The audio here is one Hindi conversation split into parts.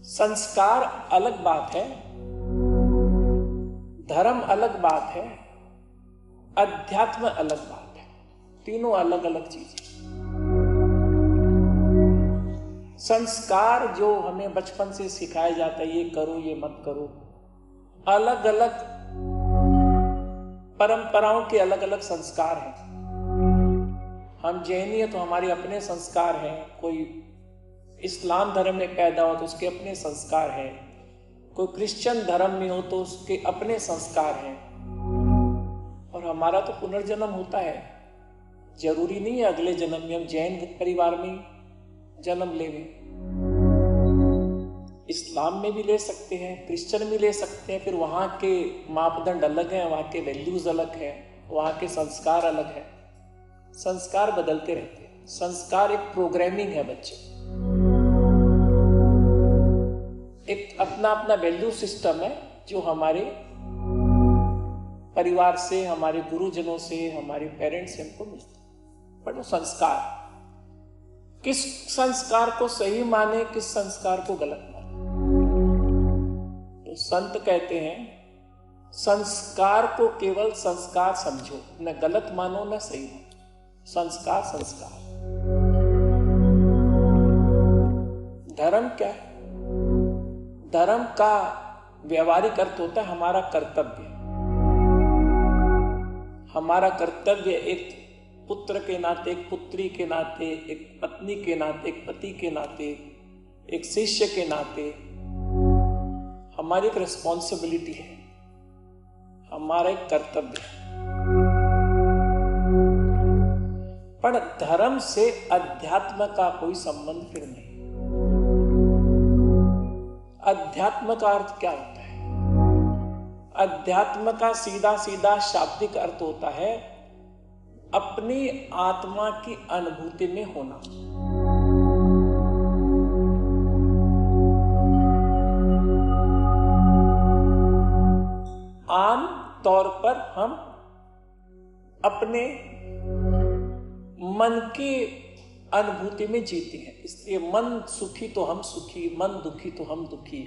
संस्कार अलग बात है, धर्म अलग बात है, अध्यात्म अलग बात है। तीनों अलग अलग चीजें। संस्कार जो हमें बचपन से सिखाया जाता है, ये करो ये मत करो, अलग अलग परंपराओं के अलग अलग संस्कार हैं। हम जैनी है तो हमारे अपने संस्कार हैं, कोई इस्लाम धर्म में पैदा हो तो उसके अपने संस्कार हैं, कोई क्रिश्चियन धर्म में हो तो उसके अपने संस्कार हैं। और हमारा तो पुनर्जन्म होता है, जरूरी नहीं है अगले जन्म में हम जैन परिवार में जन्म लेंगे। इस्लाम में भी ले सकते हैं, क्रिश्चियन में ले सकते हैं, फिर वहां के मापदंड अलग हैं, वहां के वैल्यूज अलग हैं, वहां के संस्कार अलग हैं। संस्कार बदलते रहते हैं। संस्कार एक प्रोग्रामिंग है बच्चे, एक अपना अपना वैल्यू सिस्टम है जो हमारे परिवार से, हमारे गुरुजनों से, हमारे पेरेंट्स से हमको मिलता है। पर वो संस्कार, किस संस्कार को सही माने, किस संस्कार को गलत माने। तो संत कहते हैं संस्कार को केवल संस्कार समझो, न गलत मानो न सही मानो। संस्कार संस्कार। धर्म क्या है? धर्म का व्यवहारिक अर्थ होता है हमारा कर्तव्य। हमारा कर्तव्य एक पुत्र के नाते, एक पुत्री के नाते, एक पत्नी के नाते, एक पति के नाते, एक शिष्य के नाते हमारी एक रिस्पॉन्सिबिलिटी है, हमारा एक कर्तव्य है। पर धर्म से अध्यात्म का कोई संबंध फिर नहीं। अध्यात्म का अर्थ क्या होता है? अध्यात्म का सीधा सीधा शाब्दिक अर्थ होता है अपनी आत्मा की अनुभूति में होना। आम तौर पर हम अपने मन की अनुभूति में जीते हैं, इसलिए मन सुखी तो हम सुखी, मन दुखी तो हम दुखी,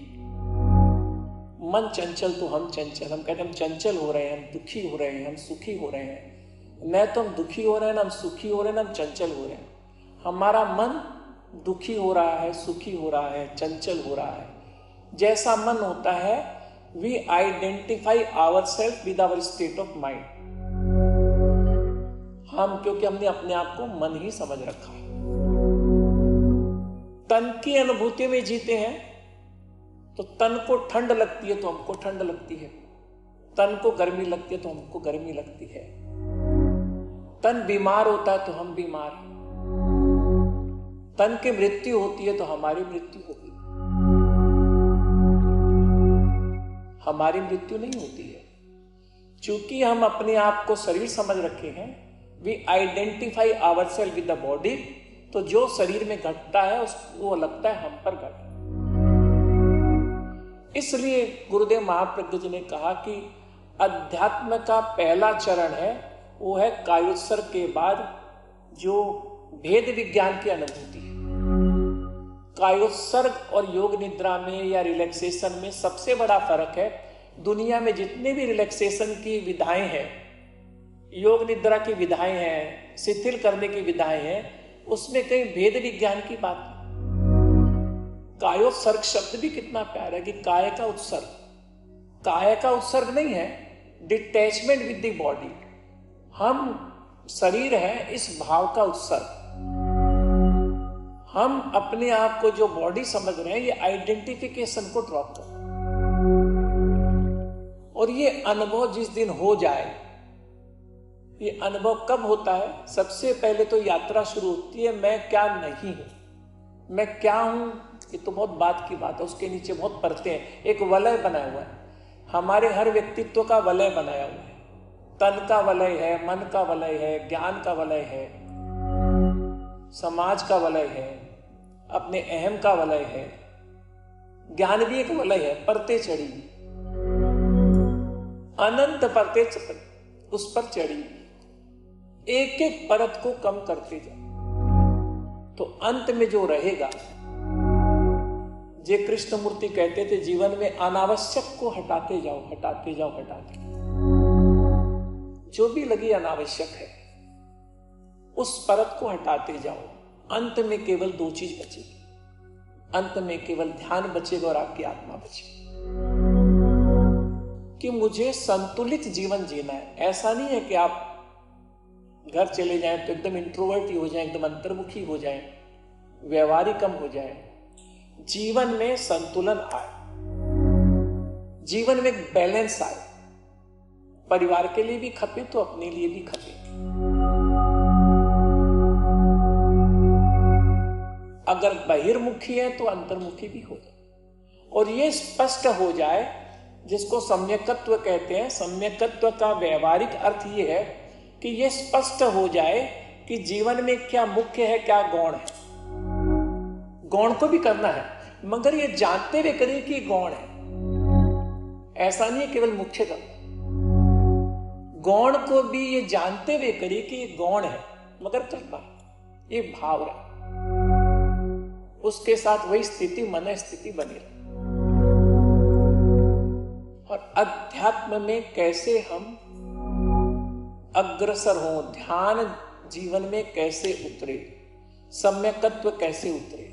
मन चंचल तो हम चंचल। हम कहते हैं हम चंचल हो रहे हैं, हम दुखी हो रहे हैं, हम सुखी हो रहे हैं। न तो हम दुखी हो रहे हैं, ना हम सुखी हो रहे हैं, ना हम चंचल हो रहे हैं। हमारा मन दुखी हो रहा है, सुखी हो रहा है, चंचल हो रहा है। जैसा मन होता है, we identify ourselves with our state of mind. हम, क्योंकि हमने अपने आप को मन ही समझ रखा है। तन की अनुभूति में जीते हैं तो तन को ठंड लगती है तो हमको ठंड लगती है, तन को गर्मी लगती है तो हमको गर्मी लगती है। तन बीमार होता है तो हम बीमार हैं, तन की मृत्यु होती है तो हमारी मृत्यु होती है। हमारी मृत्यु नहीं होती है, चूंकि हम अपने आप को शरीर समझ रखे हैं। We identify ourselves with the body, तो जो शरीर में घटता है वो लगता है हम पर घट। इसलिए गुरुदेव महाप्रज्ञ जी ने कहा कि अध्यात्म का पहला चरण है, वो है कायोत्सर्ग के बाद जो भेद विज्ञान की अनुभूति है। कायोत्सर्ग और योग निद्रा में या रिलैक्सेशन में सबसे बड़ा फर्क है, दुनिया में जितने भी रिलैक्सेशन की विधाएं हैं, योग निद्रा की विधाएं हैं, शिथिल करने की विधाएं हैं, उसमें कहीं भेद विज्ञान की बात नहीं। कायोत्सर्ग शब्द भी कितना प्यारा है कि काय का उत्सर्ग। काय का उत्सर्ग नहीं है, डिटैचमेंट विद द बॉडी। हम शरीर है इस भाव का उत्सर्ग। हम अपने आप को जो बॉडी समझ रहे हैं, ये आइडेंटिफिकेशन को ड्रॉप कर। और ये अनुभव जिस दिन हो जाए, ये अनुभव कब होता है? सबसे पहले तो यात्रा शुरू होती है, मैं क्या नहीं हूं, मैं क्या हूं, ये तो बहुत बात की बात है, उसके नीचे बहुत परतें हैं। एक वलय बनाया हुआ है, हमारे हर व्यक्तित्व का वलय बनाया हुआ है। तन का वलय है, मन का वलय है, ज्ञान का वलय है, समाज का वलय है, अपने अहम का वलय है। ज्ञान भी एक वलय है, परते चढ़ी, अनंत परते उस पर चढ़ी, एक एक परत को कम करते जाओ तो अंत में जो रहेगा, जे कृष्णमूर्ति कहते थे जीवन में अनावश्यक को हटाते जाओ, हटाते जाओ, हटाते जाओ। जो भी लगी अनावश्यक है उस परत को हटाते जाओ। अंत में केवल दो चीज बचेगी, अंत में केवल ध्यान बचेगा और आपकी आत्मा बचेगी कि मुझे संतुलित जीवन जीना है। ऐसा नहीं है कि आप घर चले जाएं तो एकदम इंट्रोवर्ट ही हो जाएं, एकदम अंतर्मुखी हो जाएं, व्यवहारिकम हो जाएं। जीवन में संतुलन आए, जीवन में एक बैलेंस आए। परिवार के लिए भी खपे तो अपने लिए भी खपे। अगर बहिर्मुखी है तो अंतर्मुखी भी हो जाए और ये स्पष्ट हो जाए, जिसको सम्यकत्व कहते हैं। सम्यकत्व का व्यवहारिक अर्थ ये है कि ये स्पष्ट हो जाए कि जीवन में क्या मुख्य है, क्या गौण है। गौण को भी करना है मगर ये जानते हुए करिए कि गौण है। ऐसा नहीं है केवल मुख्य का, गौण को भी ये जानते हुए करिए कि ये गौण है मगर करना है, ये भाव रहे। उसके साथ वही स्थिति, मन स्थिति बनी रहे। और अध्यात्म में कैसे हम अग्रसर हों, ध्यान जीवन में कैसे उतरे, सम्यकत्व कैसे उतरे,